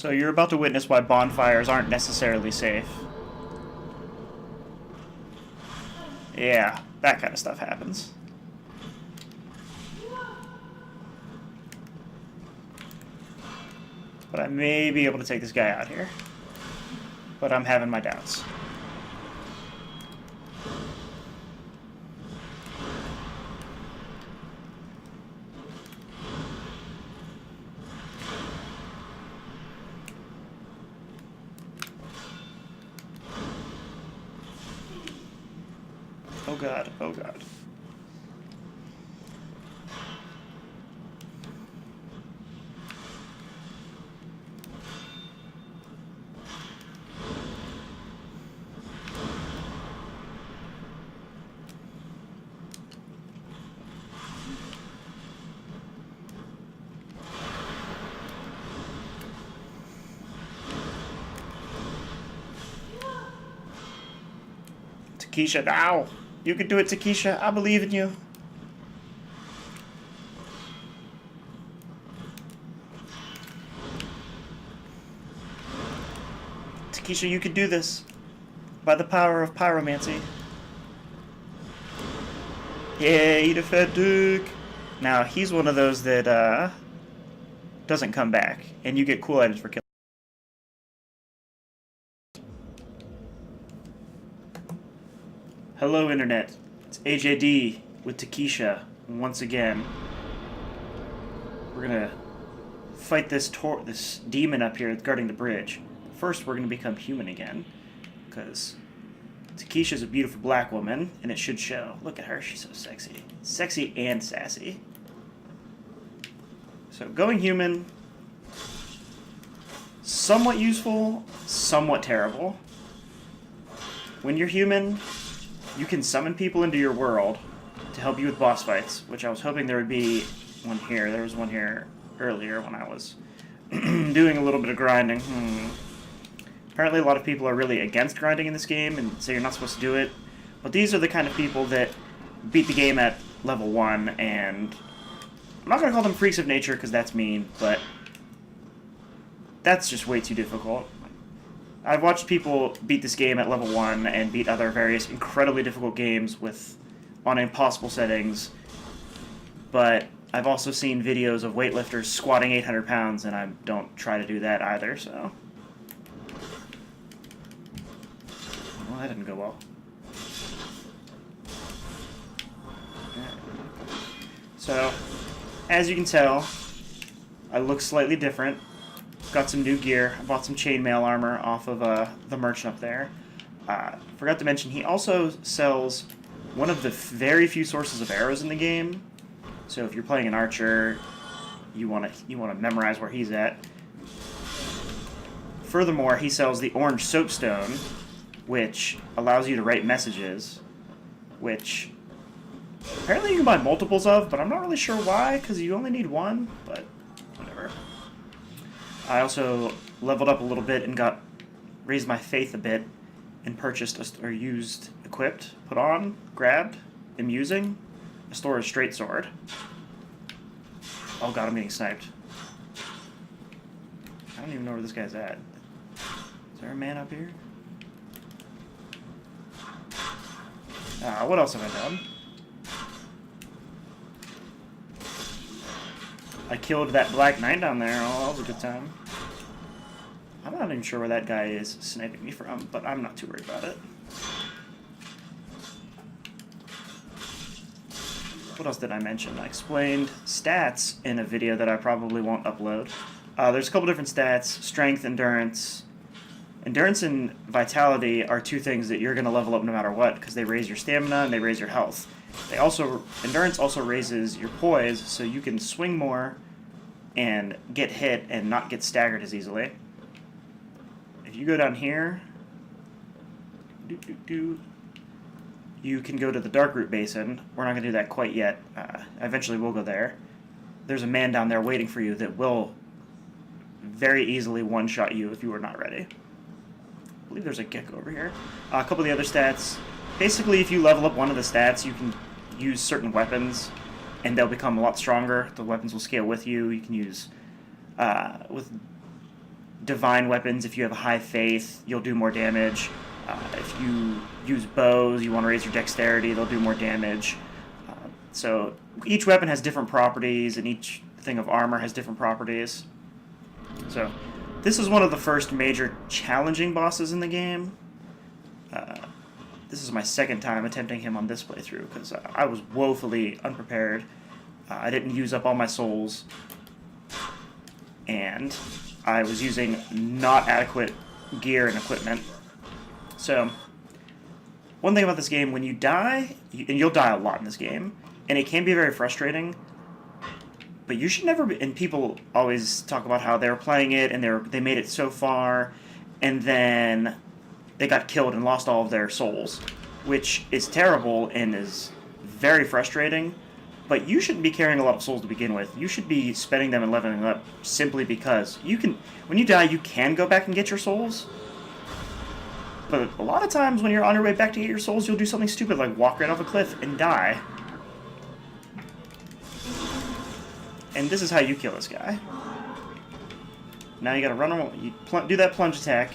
So you're about to witness why bonfires aren't necessarily safe. Yeah, that kind of stuff happens. But I may be able to take this guy out here. But I'm having my doubts. Oh god, oh god. TaQuisha, now! You can do it, TaQuisha. I believe in you. TaQuisha, you can do this. By the power of pyromancy. Yeah, eat a fat dick. Now, he's one of those that, doesn't come back. And you get cool items for killing. Hello, Internet. It's AJD with TaQuisha once again. We're gonna fight this demon up here guarding the bridge. First, we're gonna become human again, because TaQuisha's a beautiful black woman, and it should show. Look at her, she's so sexy. Sexy and sassy. So, going human, somewhat useful, somewhat terrible. When you're human, you can summon people into your world to help you with boss fights, which I was hoping there would be one here. There was one here earlier when I was doing a little bit of grinding. Apparently a lot of people are really against grinding in this game and say you're not supposed to do it. But these are the kind of people that beat the game at level 1, and I'm not going to call them freaks of nature because that's mean, but that's just way too difficult. I've watched people beat this game at level 1 and beat other various incredibly difficult games on impossible settings, but I've also seen videos of weightlifters squatting 800 pounds, and I don't try to do that either, so. Well, that didn't go well. So, as you can tell, I look slightly different. Got some new gear. I bought some chainmail armor off of the merchant up there. Forgot to mention, he also sells one of the very few sources of arrows in the game. So if you're playing an archer, you want to memorize where he's at. Furthermore, he sells the orange soapstone, which allows you to write messages, which apparently you can buy multiples of, but I'm not really sure why, because you only need one, but whatever. I also leveled up a little bit and raised my faith a bit and purchased, equipped, put on, grabbed, am using a storage straight sword. Oh god, I'm getting sniped. I don't even know where this guy's at. Is there a man up here? What else have I done? I killed that black knight down there. Oh, that was a good time. I'm not even sure where that guy is sniping me from, but I'm not too worried about it. What else did I mention? I explained stats in a video that I probably won't upload. There's a couple different stats: strength, endurance. Endurance and vitality are two things that you're going to level up no matter what, because they raise your stamina and they raise your health. Endurance also raises your poise, so you can swing more and get hit and not get staggered as easily. If you go down here, you can go to the Darkroot Basin. We're not going to do that quite yet. Eventually we'll go there. There's a man down there waiting for you that will very easily one-shot you if you are not ready. I believe there's a gecko over here. A couple of the other stats. Basically, if you level up one of the stats, you can use certain weapons, and they'll become a lot stronger. The weapons will scale with you. You can use, with divine weapons. If you have high faith, you'll do more damage. If you use bows, you want to raise your dexterity, they'll do more damage. So each weapon has different properties, and each thing of armor has different properties. So this is one of the first major challenging bosses in the game. This is my second time attempting him on this playthrough, because I was woefully unprepared. I didn't use up all my souls, and I was using not adequate gear and equipment. So, one thing about this game, when you die, and you'll die a lot in this game, and it can be very frustrating, but you should never be, and people always talk about how they were playing it, and they made it so far, and then they got killed and lost all of their souls, which is terrible and is very frustrating, but you shouldn't be carrying a lot of souls to begin with. You should be spending them and leveling up simply because you can, when you die, you can go back and get your souls, but a lot of times when you're on your way back to get your souls, you'll do something stupid like walk right off a cliff and die. And this is how you kill this guy. Now you gotta run away, you do that plunge attack,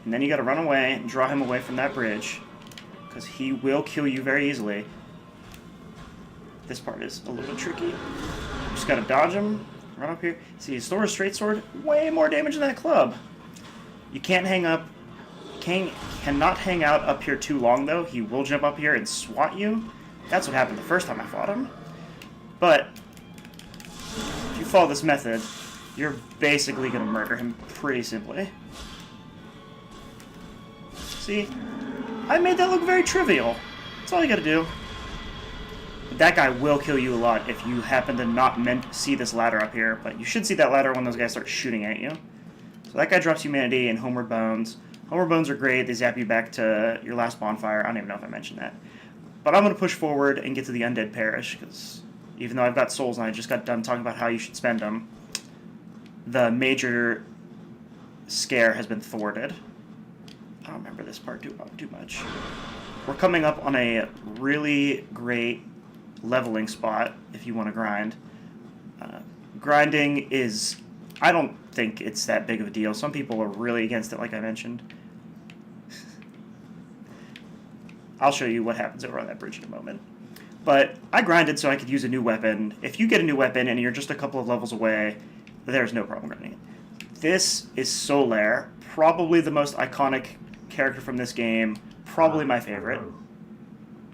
and then you gotta run away and draw him away from that bridge, because he will kill you very easily. This part is a little tricky. You just gotta dodge him, run up here. See, his sword is straight sword, way more damage than that club. You can't hang up, cannot hang out up here too long though. He will jump up here and swat you. That's what happened the first time I fought him. But if you follow this method, you're basically gonna murder him pretty simply. See? I made that look very trivial. That's all you gotta do. But that guy will kill you a lot if you happen to not see this ladder up here, but you should see that ladder when those guys start shooting at you. So that guy drops humanity and homeward bones. Homeward bones are great, they zap you back to your last bonfire. I don't even know if I mentioned that. But I'm gonna push forward and get to the Undead Parish, because even though I've got souls and I just got done talking about how you should spend them, the major scare has been thwarted. I don't remember this part too much. We're coming up on a really great leveling spot if you want to grind. Grinding is, I don't think it's that big of a deal. Some people are really against it, like I mentioned. I'll show you what happens over on that bridge in a moment. But I grinded so I could use a new weapon. If you get a new weapon and you're just a couple of levels away, there's no problem grinding it. This is Solaire, probably the most iconic character from this game, probably my favorite.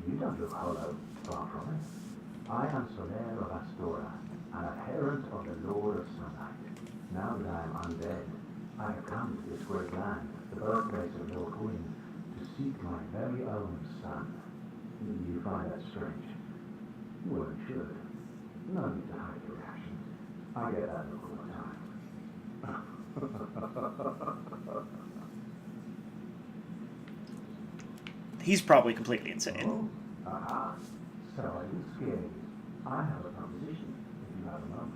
You don't look hollow, far from it. I am Solaire of Astora, an adherent of the Lord of Sunlight. Now that I am undead, I have come to this great land, the birthplace of North Wind, to seek my very own son. You find that strange? Well, it should. No need to hide your reactions. I get that look all the time. He's probably completely insane. Oh, aha. So I do scare you. I have a proposition, if you have a moment.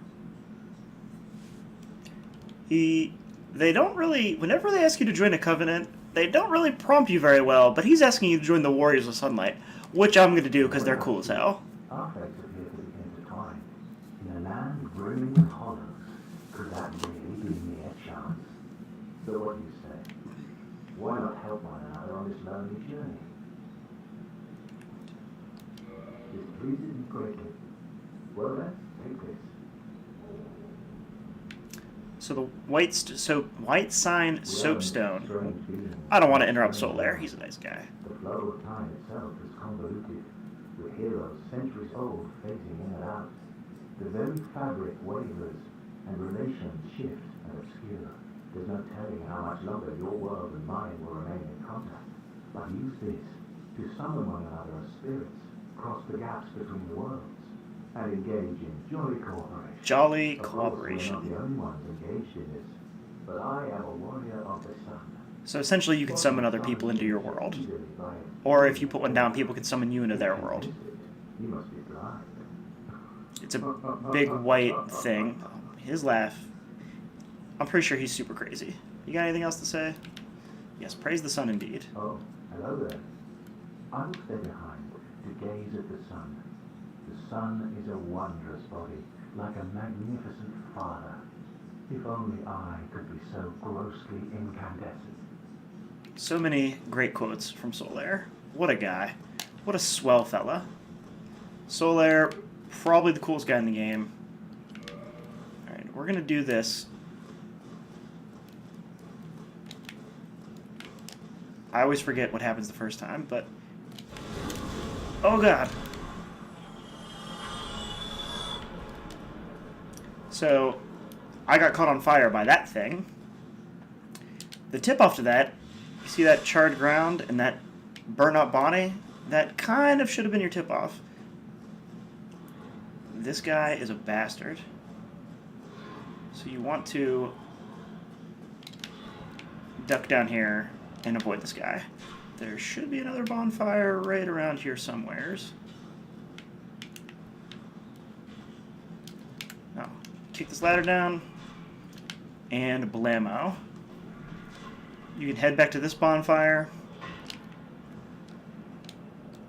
They don't really, whenever they ask you to join a covenant, they don't really prompt you very well, but he's asking you to join the Warriors of Sunlight, which I'm going to do because they're cool as hell. Our fates appear to be intertwined. In a land brimming with hollows, could that really be mere chance? So what do you say? Why not help one another on this lonely journey? This pleases me greatly. Well then, take this. So the white sign soapstone. I don't want to interrupt Solaire. He's a nice guy. The flow of time itself is convoluted, with heroes centuries old phasing in and out. The very fabric wavers, and relations shift and obscure. There's no telling how much longer your world and mine will remain in contact. But use this to summon one another as spirits, cross the gaps between the worlds, and engage in jolly cooperation. Jolly Of course, cooperation. we're not the only ones engaged in this, but I am a warrior of the sun. So essentially you can summon other people into your world. Or if you put one down, people can summon you into their world. You must be blind. It's a big white thing. His laugh. I'm pretty sure he's super crazy. You got anything else to say? Yes, praise the sun indeed. Oh, hello there. I will stay behind to gaze at the sun. The sun is a wondrous body, like a magnificent father. If only I could be so grossly incandescent. So many great quotes from Solaire. What a guy. What a swell fella. Solaire, probably the coolest guy in the game. Alright, we're going to do this. I always forget what happens the first time, but... Oh god! So, I got caught on fire by that thing. The tip-off to that, you see that charred ground and that burnt-up body? That kind of should have been your tip-off. This guy is a bastard. So you want to duck down here and avoid this guy. There should be another bonfire right around here somewheres. No. Kick this ladder down. And blammo. You can head back to this bonfire.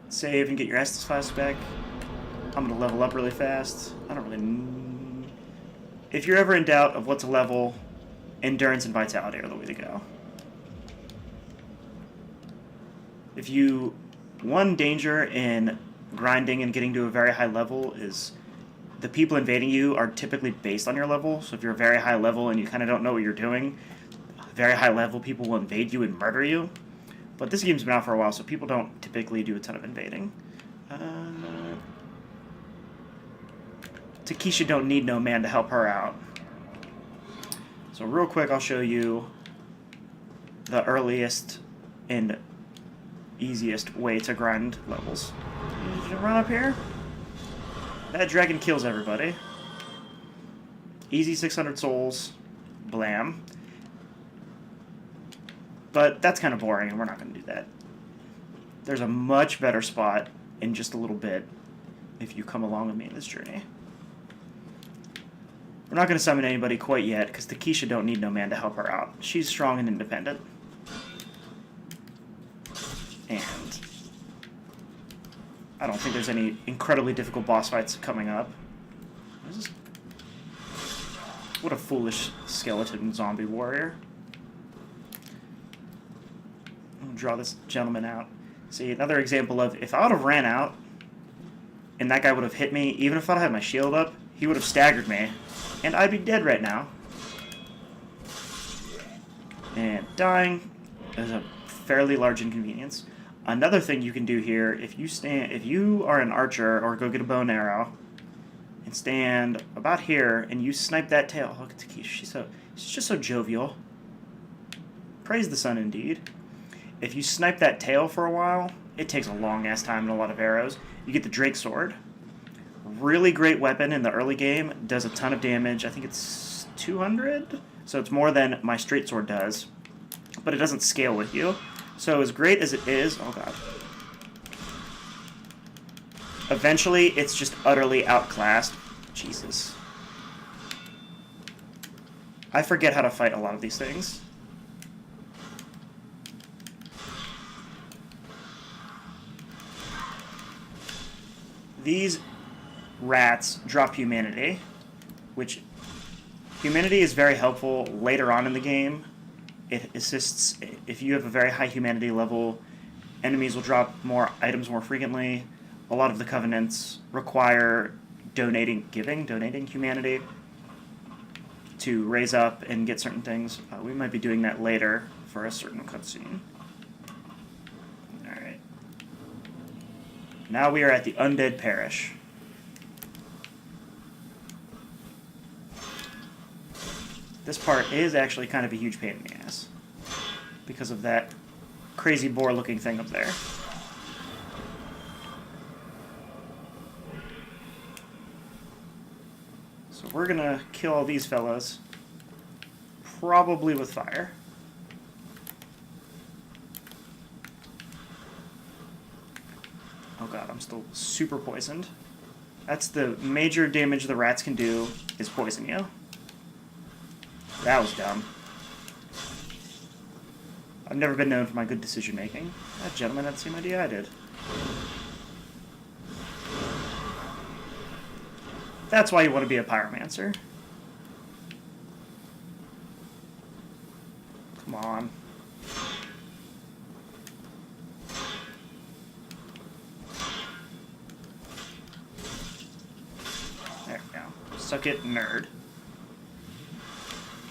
Save and get your Estus flask back. I'm going to level up really fast. I don't really... If you're ever in doubt of what to level, Endurance and Vitality are the way to go. If you... One danger in grinding and getting to a very high level is the people invading you are typically based on your level. So if you're a very high level and you kind of don't know what you're doing, very high level people will invade you and murder you. But this game's been out for a while, so people don't typically do a ton of invading. TaQuisha don't need no man to help her out. So real quick, I'll show you the earliest and easiest way to grind levels. You run up here. That dragon kills everybody. Easy 600 souls. Blam. But that's kind of boring, and we're not going to do that. There's a much better spot in just a little bit if you come along with me in this journey. We're not going to summon anybody quite yet, because TaQuisha don't need no man to help her out. She's strong and independent. And I don't think there's any incredibly difficult boss fights coming up. What a foolish skeleton zombie warrior. Draw this gentleman out. See, another example of if I would have ran out and that guy would have hit me, even if I had my shield up, he would have staggered me and I'd be dead right now. And dying is a fairly large inconvenience. Another thing you can do here, if you are an archer or go get a bow and arrow and stand about here and you snipe that tail. Look at TaQuisha, she's just so jovial. Praise the sun indeed. If you snipe that tail for a while, it takes a long-ass time and a lot of arrows. You get the Drake Sword. Really great weapon in the early game. Does a ton of damage. I think it's 200? So it's more than my straight sword does. But it doesn't scale with you. So as great as it is... Oh, God. Eventually, it's just utterly outclassed. Jesus. I forget how to fight a lot of these things. These rats drop humanity, which humanity is very helpful later on in the game. It assists if you have a very high humanity level, enemies will drop more items more frequently. A lot of the covenants require donating humanity to raise up and get certain things. We might be doing that later for a certain cutscene. Now we are at the Undead Parish. This part is actually kind of a huge pain in the ass because of that crazy boar-looking thing up there. So we're gonna kill all these fellas, probably with fire. Oh god, I'm still super poisoned. That's the major damage the rats can do, is poison you. That was dumb. I've never been known for my good decision making. That gentleman had the same idea I did. That's why you want to be a pyromancer. Come on. There we go. Suck it, nerd.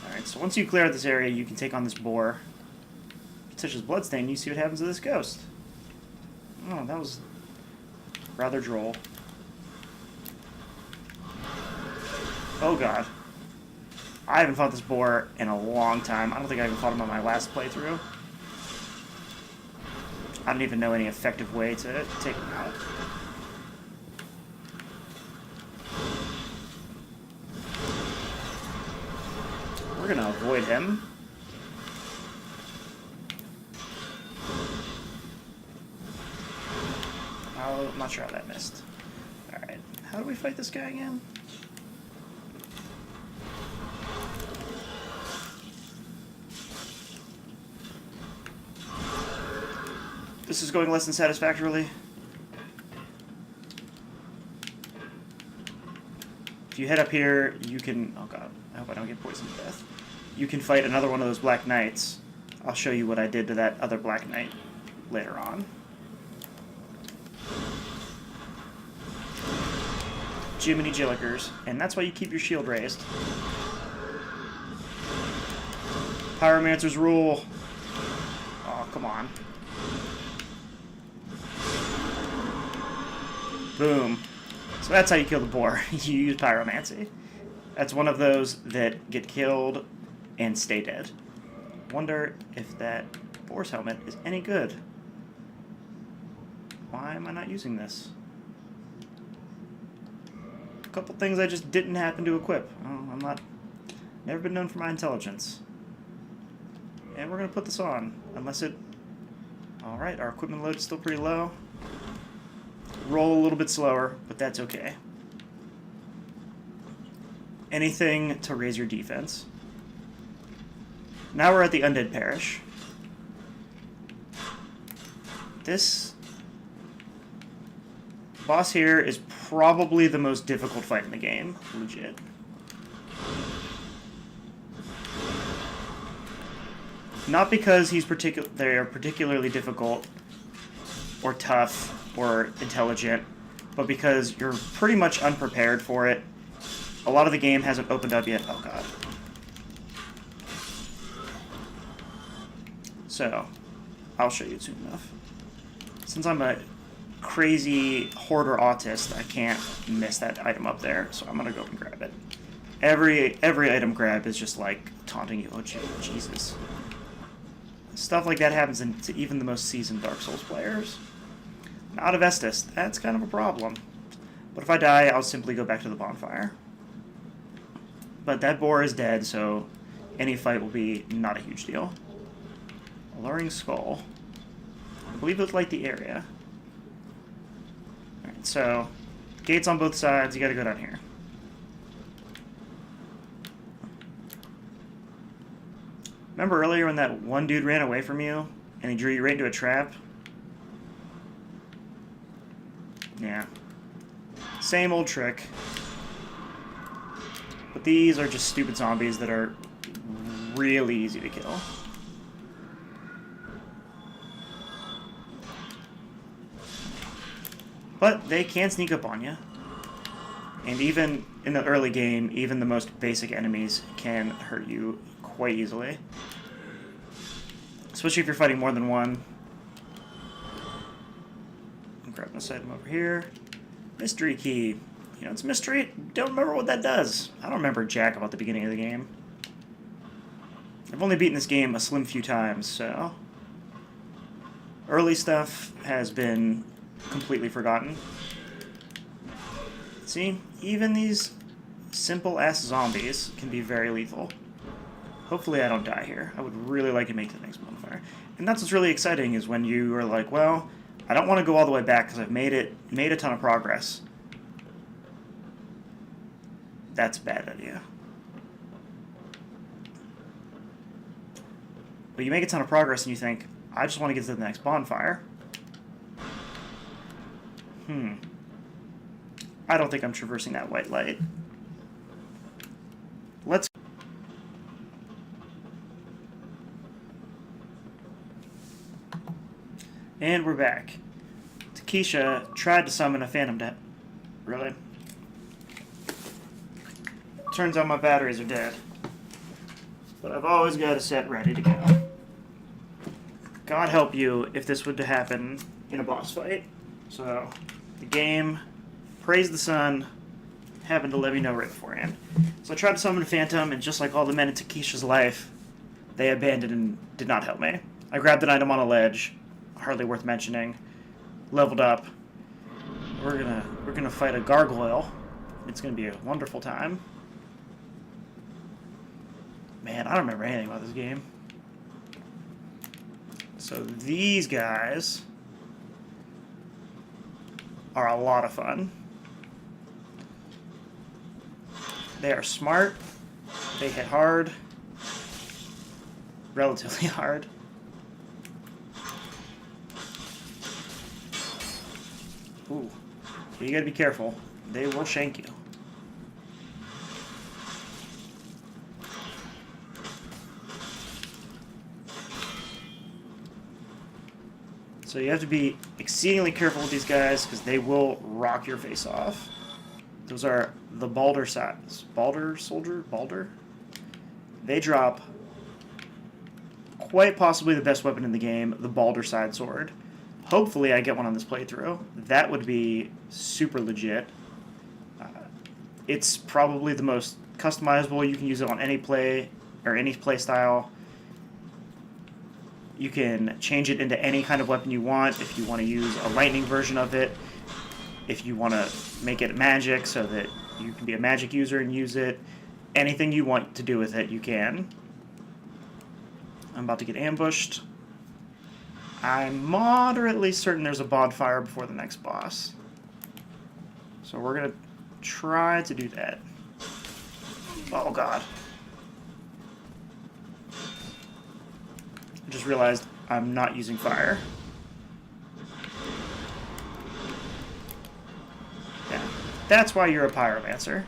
Alright, so once you clear out this area, you can take on this boar. If you touch his bloodstain, you see what happens to this ghost. Oh, that was rather droll. Oh god. I haven't fought this boar in a long time. I don't think I even fought him on my last playthrough. I don't even know any effective way to take him out. We're gonna avoid him. Oh, I'm not sure how that missed. Alright, how do we fight this guy again? This is going less than satisfactorily. If you head up here, you can... Oh god, I hope I don't get poisoned to death. You can fight another one of those Black Knights. I'll show you what I did to that other Black Knight later on. Jiminy Jillikers. And that's why you keep your shield raised. Pyromancers rule. Oh, come on. Boom. So that's how you kill the boar. You use pyromancy. That's one of those that get killed and stay dead. Wonder if that boar's helmet is any good. Why am I not using this? A couple things I just didn't happen to equip. Oh, never been known for my intelligence. And we're gonna put this on, unless it... Alright, our equipment load is still pretty low. Roll a little bit slower, but that's okay. Anything to raise your defense. Now we're at the Undead Parish. This boss here is probably the most difficult fight in the game. Legit. Not because they are particularly difficult or tough or intelligent, but because you're pretty much unprepared for it. A lot of the game hasn't opened up yet. Oh god. So, I'll show you soon enough. Since I'm a crazy hoarder autist, I can't miss that item up there, so I'm gonna go and grab it. Every item grab is just like taunting you. Oh Jesus. Stuff like that happens to even the most seasoned Dark Souls players. Out of Estus, that's kind of a problem. But if I die, I'll simply go back to the bonfire. But that boar is dead, so any fight will be not a huge deal. Alluring Skull. I believe it's like the area. Alright, so gates on both sides, you gotta go down here. Remember earlier when that one dude ran away from you and he drew you right into a trap? Yeah. Same old trick. But these are just stupid zombies that are really easy to kill. But they can sneak up on you. And even in the early game, even the most basic enemies can hurt you quite easily. Especially if you're fighting more than one. I'm grabbing this item over here. Mystery key. You know, it's a mystery. Don't remember what that does. I don't remember jack about the beginning of the game. I've only beaten this game a slim few times, so... Early stuff has been completely forgotten. See? Even these simple-ass zombies can be very lethal. Hopefully I don't die here. I would really like to make it to the next bonfire. And that's what's really exciting, is when you are like, well, I don't want to go all the way back because I've made a ton of progress. That's a bad idea. But you make a ton of progress and you think, I just want to get to the next bonfire. I don't think I'm traversing that white light. And we're back. TaQuisha tried to summon a phantom dead. Really? Turns out my batteries are dead. But I've always got a set ready to go. God help you if this would happen in a boss fight. So, the game, praise the sun, happened to let me know right beforehand. So I tried to summon a phantom, and just like all the men in TaQuisha's life, they abandoned and did not help me. I grabbed an item on a ledge, hardly worth mentioning, leveled up. We're gonna fight a gargoyle. It's gonna be a wonderful time. Man, I don't remember anything about this game. So these guys are a lot of fun. They are smart. They hit hard. Relatively hard. Ooh. You gotta be careful. They will shank you. So you have to be exceedingly careful with these guys because they will rock your face off. Those are the Balder sass. Balder soldier? Balder? They drop quite possibly the best weapon in the game, the Balder side sword. Hopefully I get one on this playthrough. That would be super legit. It's probably the most customizable. You can use it on any play or any play style. You can change it into any kind of weapon you want. If you want to use a lightning version of it, if you want to make it magic so that you can be a magic user and use it, anything you want to do with it, you can. I'm about to get ambushed. I'm moderately certain there's a bonfire before the next boss. So we're going to try to do that. Oh god. I just realized I'm not using fire. Yeah, that's why you're a pyromancer.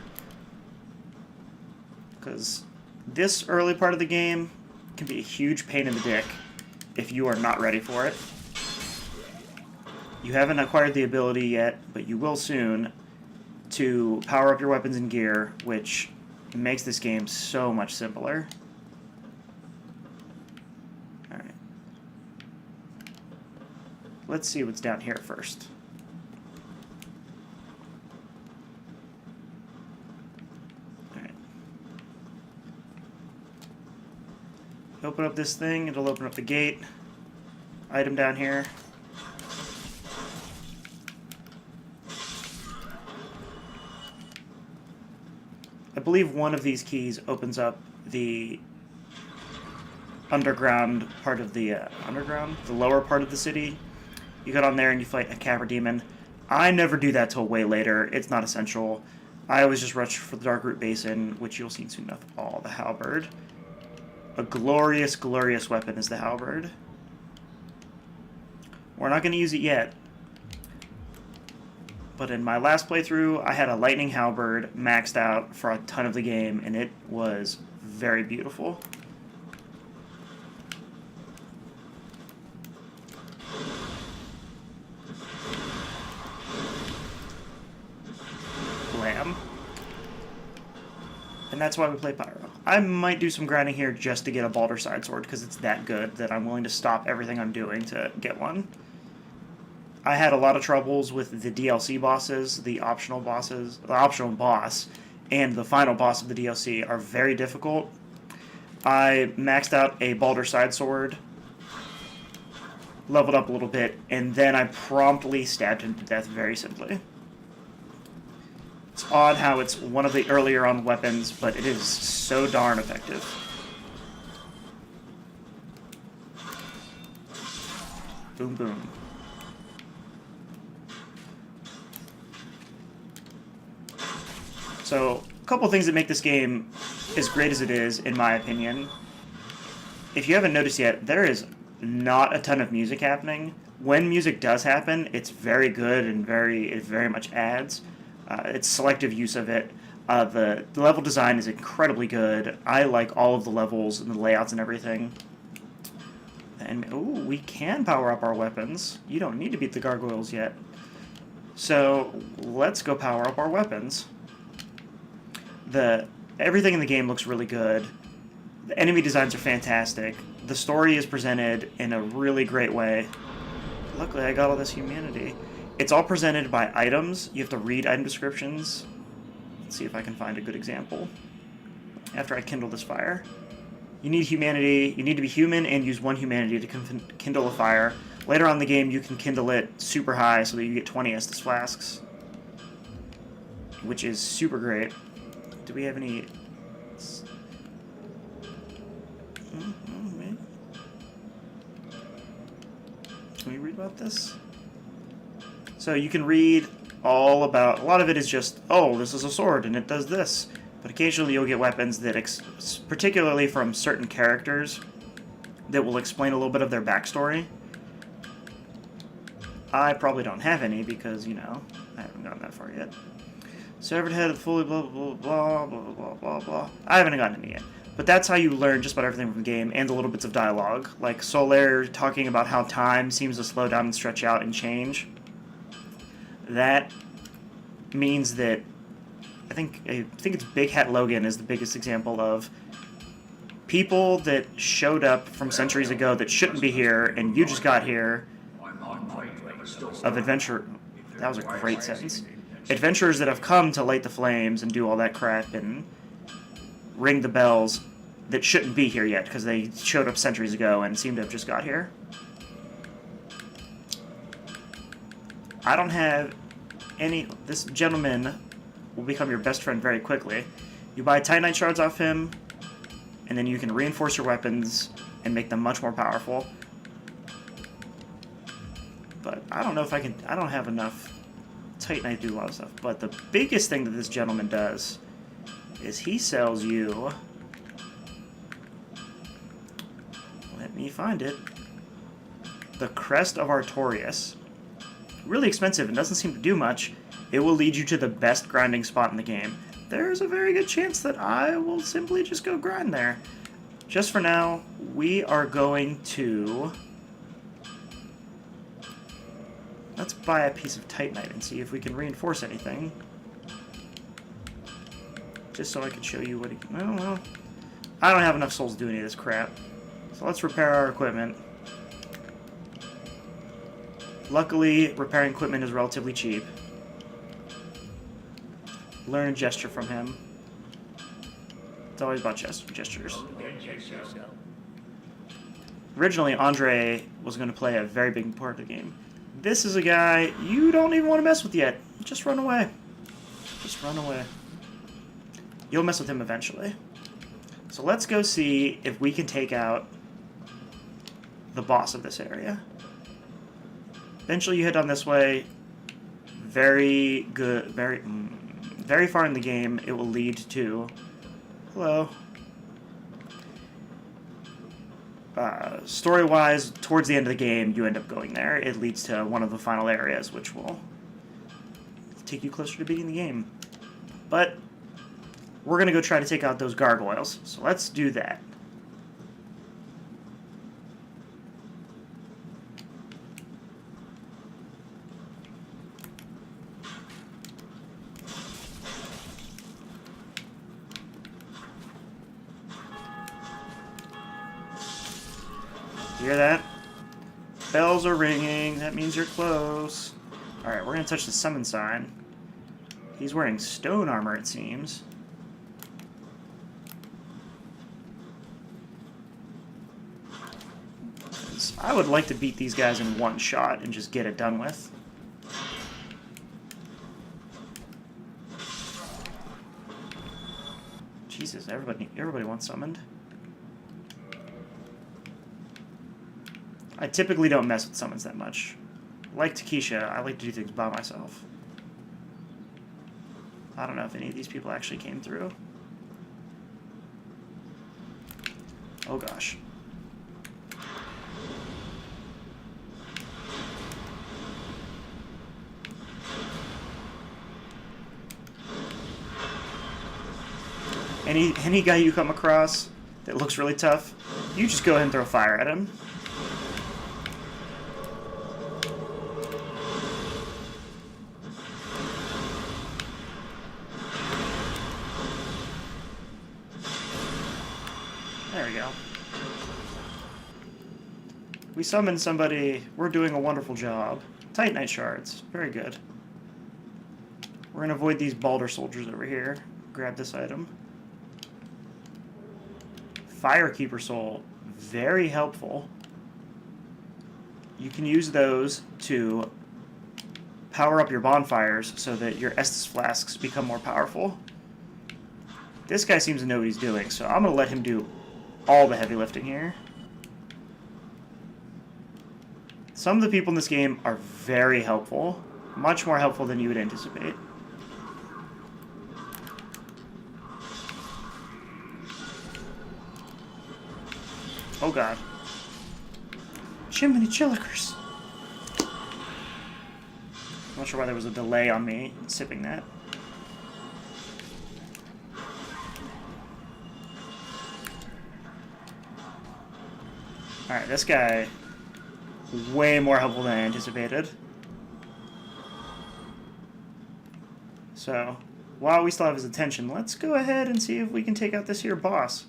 Because this early part of the game can be a huge pain in the dick if you are not ready for it. You haven't acquired the ability yet, but you will soon, to power up your weapons and gear, which makes this game so much simpler. Alright. Let's see what's down here first. Alright. Open up this thing, it'll open up the gate. Item down here. I believe one of these keys opens up the underground part of the the lower part of the city. You get on there and you fight a Cavern Demon. I never do that till way later. It's not essential. I always just rush for the Darkroot Basin, which you'll see soon enough. Oh, the halberd. A glorious, glorious weapon is the halberd. We're not going to use it yet. But in my last playthrough, I had a lightning halberd maxed out for a ton of the game, and it was very beautiful. Lamb. And that's why we play Pyro. I might do some grinding here just to get a Balder side sword, because it's that good that I'm willing to stop everything I'm doing to get one. I had a lot of troubles with the DLC bosses, the optional bosses, the optional boss, and the final boss of the DLC are very difficult. I maxed out a Balder side sword, leveled up a little bit, and then I promptly stabbed him to death very simply. It's odd how it's one of the earlier on weapons, but it is so darn effective. Boom, boom. So, a couple things that make this game as great as it is, in my opinion. If you haven't noticed yet, there is not a ton of music happening. When music does happen, it's very good and it very much adds. It's selective use of it. The level design is incredibly good. I like all of the levels and the layouts and everything. And ooh, we can power up our weapons. You don't need to beat the gargoyles yet. So let's go power up our weapons. Everything in the game looks really good. The enemy designs are fantastic. The story is presented in a really great way. Luckily, I got all this humanity. It's all presented by items. You have to read item descriptions. Let's see if I can find a good example. After I kindle this fire. You need humanity. You need to be human and use 1 humanity to kindle a fire. Later on in the game, you can kindle it super high so that you get 20 Estus flasks. Which is super great. Do we have any... Can we read about this? So you can read all about... A lot of it is just, oh, this is a sword and it does this. But occasionally you'll get weapons that, particularly from certain characters, that will explain a little bit of their backstory. I probably don't have any because, you know, I haven't gotten that far yet. Severed head, fully blah, blah, blah, blah, blah, blah, blah. I haven't gotten any yet. But that's how you learn just about everything from the game, and the little bits of dialogue. Like Solaire talking about how time seems to slow down and stretch out and change. That means that I think it's Big Hat Logan is the biggest example of people that showed up from centuries ago that shouldn't be here, and you just got here. Of adventure, that was a great sentence. Adventurers that have come to light the flames and do all that crap and ring the bells that shouldn't be here yet because they showed up centuries ago and seem to have just got here. I don't have any... This gentleman will become your best friend very quickly. You buy Titanite shards off him, and then you can reinforce your weapons and make them much more powerful. But I don't know if I can... I don't have enough Titanite to do a lot of stuff. But the biggest thing that this gentleman does is he sells you... Let me find it. The Crest of Artorias. Really expensive and doesn't seem to do much. It will lead you to the best grinding spot in the game. There's a very good chance that I will simply just go grind there. Just for now, we are going to... Let's buy a piece of Titanite and see if we can reinforce anything. Just so I can show you what he can... I don't know. I don't have enough souls to do any of this crap. So let's repair our equipment. Luckily, repairing equipment is relatively cheap. Learn a gesture from him. It's always about gestures. Originally, Andre was going to play a very big part of the game. This is a guy you don't even want to mess with yet. Just run away. Just run away. You'll mess with him eventually. So let's go see if we can take out the boss of this area. Eventually you head down this way. Very good, very far in the game it will lead to... Hello. Story-wise, towards the end of the game, you end up going there. It leads to one of the final areas, which will take you closer to beating the game. But we're going to go try to take out those gargoyles, so let's do that. Hear that? Bells are ringing. That means you're close. Alright, we're going to touch the summon sign. He's wearing stone armor, it seems. I would like to beat these guys in one shot and just get it done with. Jesus, everybody wants summoned. I typically don't mess with summons that much. Like TaQuisha, I like to do things by myself. I don't know if any of these people actually came through. Oh gosh. Any guy you come across that looks really tough, you just go ahead and throw fire at him. We summoned somebody. We're doing a wonderful job. Titanite shards. Very good. We're going to avoid these Balder soldiers over here. Grab this item. Firekeeper soul. Very helpful. You can use those to power up your bonfires so that your Estus flasks become more powerful. This guy seems to know what he's doing, so I'm going to let him do all the heavy lifting here. Some of the people in this game are very helpful. Much more helpful than you would anticipate. Oh god. Chimney Chillikers. I'm not sure why there was a delay on me sipping that. Alright, this guy, way more helpful than I anticipated. So, while we still have his attention, let's go ahead and see if we can take out this here boss.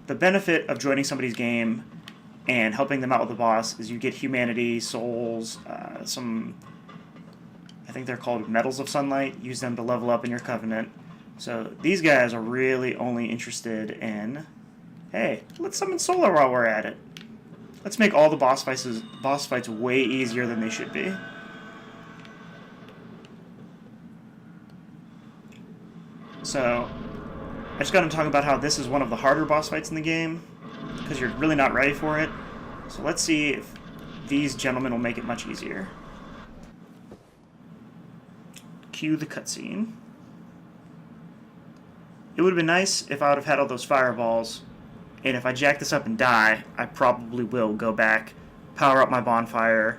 The benefit of joining somebody's game and helping them out with the boss is you get humanity, souls, some, I think they're called Metals of Sunlight. Use them to level up in your Covenant. So these guys are really only interested in, hey, let's summon Solar while we're at it. Let's make all the boss fights way easier than they should be. So, I just got to talk about how this is one of the harder boss fights in the game, because you're really not ready for it. So let's see if these gentlemen will make it much easier. Cue the cutscene. It would have been nice if I would have had all those fireballs, and if I jack this up and die, I probably will go back, power up my bonfire,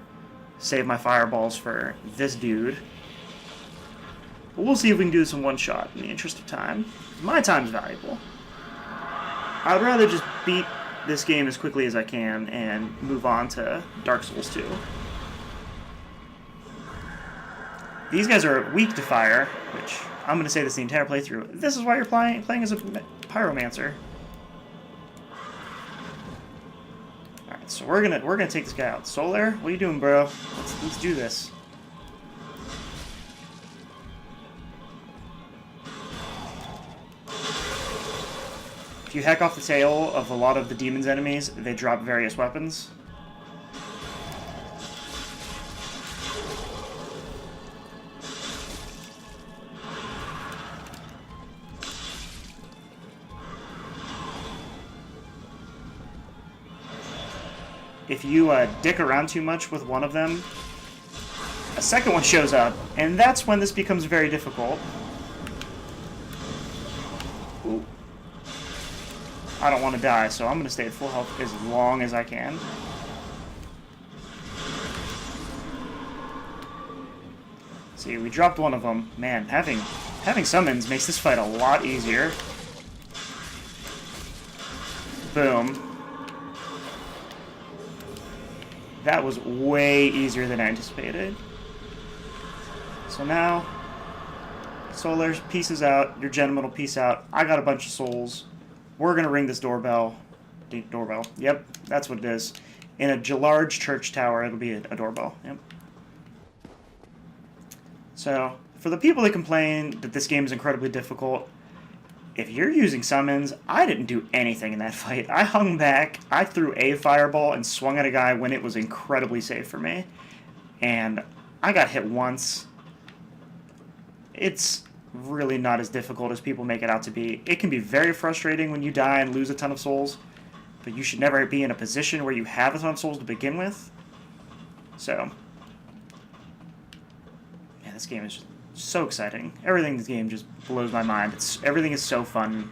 save my fireballs for this dude. But we'll see if we can do this in one shot in the interest of time. My time's valuable. I'd rather just beat this game as quickly as I can and move on to Dark Souls 2. These guys are weak to fire, which I'm going to say this the entire playthrough. This is why you're playing as a pyromancer. Alright, so we're gonna take this guy out. Solar, what are you doing, bro? Let's do this. If you hack off the tail of a lot of the demon's enemies, they drop various weapons. If you dick around too much with one of them, a second one shows up, and that's when this becomes very difficult. Ooh. I don't want to die, so I'm going to stay at full health as long as I can. See, we dropped one of them. Man, having summons makes this fight a lot easier. Boom. That was way easier than I anticipated. So now, Solar pieces out, your gentleman will piece out. I got a bunch of souls. We're going to ring this doorbell. Doorbell. Yep, that's what it is. In a large church tower, it'll be a doorbell. Yep. So, for the people that complain that this game is incredibly difficult, if you're using summons, I didn't do anything in that fight. I hung back, I threw a fireball, and swung at a guy when it was incredibly safe for me. And I got hit once. It's really not as difficult as people make it out to be. It can be very frustrating when you die and lose a ton of souls, but you should never be in a position where you have a ton of souls to begin with. So, yeah, this game is just so exciting. Everything in this game just blows my mind. Everything is so fun.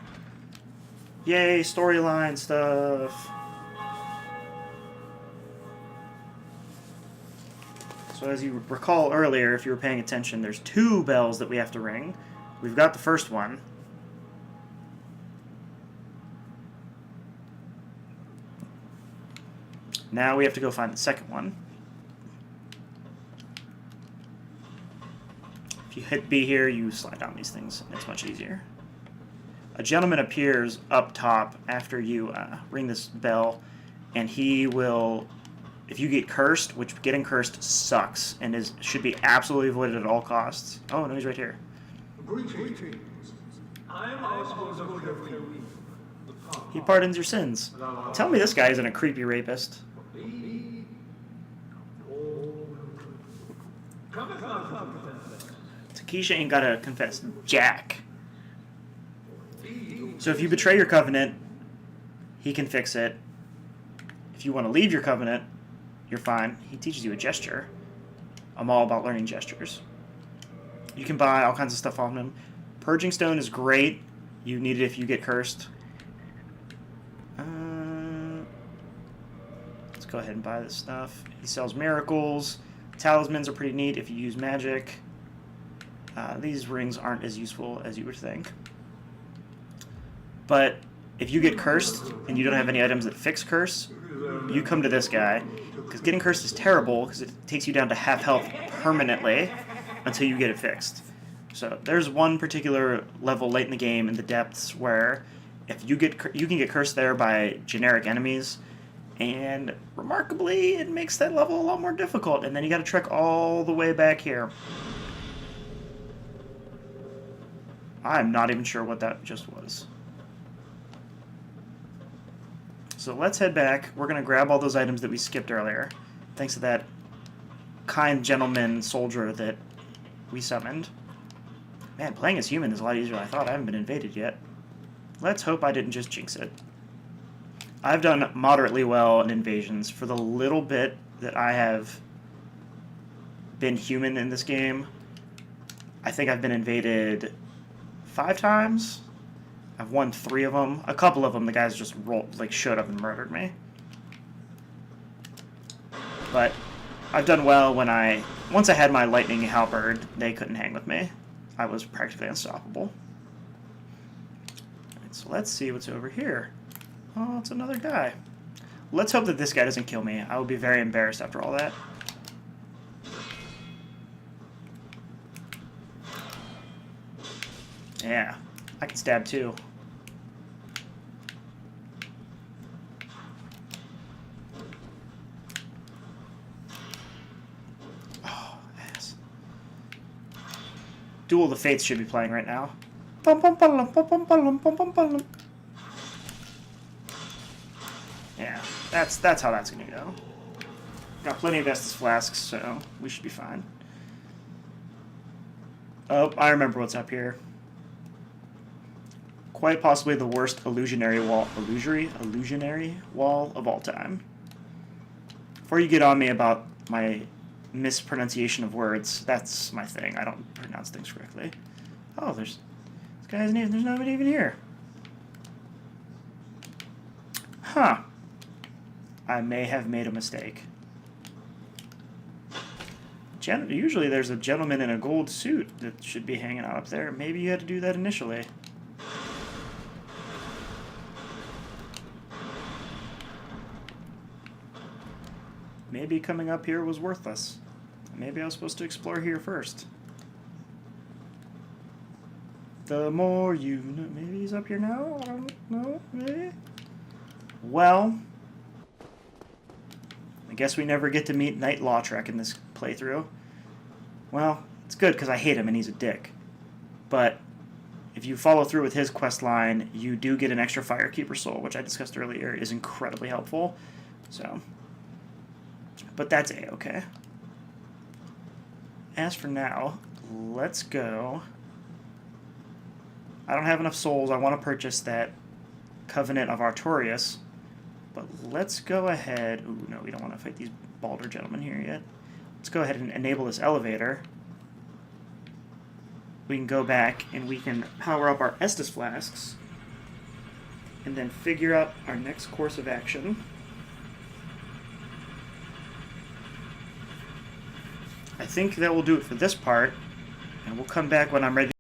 Yay, storyline stuff. So as you recall earlier, if you were paying attention, there's 2 bells that we have to ring. We've got the first one. Now we have to go find the second one. If you hit B here, you slide down these things. It's much easier. A gentleman appears up top after you ring this bell, and he will if you get cursed, which getting cursed sucks and should be absolutely avoided at all costs. Oh, no, he's right here. He pardons your sins. Tell me this guy isn't a creepy rapist. TaQuisha ain't gotta confess jack. So if you betray your covenant, he can fix it. If you want to leave your covenant, you're fine. He teaches you a gesture. I'm all about learning gestures. You can buy all kinds of stuff on him. Purging Stone is great. You need it if you get cursed. Let's go ahead and buy this stuff. He sells miracles. Talismans are pretty neat if you use magic. These rings aren't as useful as you would think. But if you get cursed and you don't have any items that fix curse, you come to this guy. Because getting cursed is terrible because it takes you down to half health permanently until you get it fixed. So there's one particular level late in the game in the depths where if you can get cursed there by generic enemies, and remarkably it makes that level a lot more difficult, and then you got to trek all the way back here. I'm not even sure what that just was. So let's head back. We're going to grab all those items that we skipped earlier, thanks to that kind gentleman soldier that we summoned. Man, playing as human is a lot easier than I thought. I haven't been invaded yet. Let's hope I didn't just jinx it. I've done moderately well in invasions. For the little bit that I have been human in this game, I think I've been invaded 5 times. I've won 3 of them. A couple of them, the guys just showed up and murdered me. But I've done well when once I had my lightning halberd, they couldn't hang with me. I was practically unstoppable. Right, so let's see what's over here. Oh, it's another guy. Let's hope that this guy doesn't kill me. I would be very embarrassed after all that. Yeah, I can stab too. Oh, ass. Duel of the Fates should be playing right now. Yeah, that's how that's gonna go. Got plenty of Estus flasks, so we should be fine. Oh, I remember what's up here. Quite possibly the worst illusionary wall of all time. Before you get on me about my mispronunciation of words, that's my thing. I don't pronounce things correctly. Oh, this guy isn't even. There's nobody even here. Huh. I may have made a mistake. Usually there's a gentleman in a gold suit that should be hanging out up there. Maybe you had to do that initially. Maybe coming up here was worthless. Maybe I was supposed to explore here first. The more you know. Maybe he's up here now? I don't know. Maybe? Well, I guess we never get to meet Knight Lautrec in this playthrough. Well, it's good because I hate him and he's a dick. But if you follow through with his quest line, you do get an extra Firekeeper soul, which I discussed earlier is incredibly helpful. So, but that's A-okay. As for now, let's go. I don't have enough souls. I want to purchase that Covenant of Artorias. But let's go ahead. Ooh, no, we don't want to fight these Balder gentlemen here yet. Let's go ahead and enable this elevator. We can go back and we can power up our Estus flasks. And then figure out our next course of action. I think that will do it for this part. And we'll come back when I'm ready.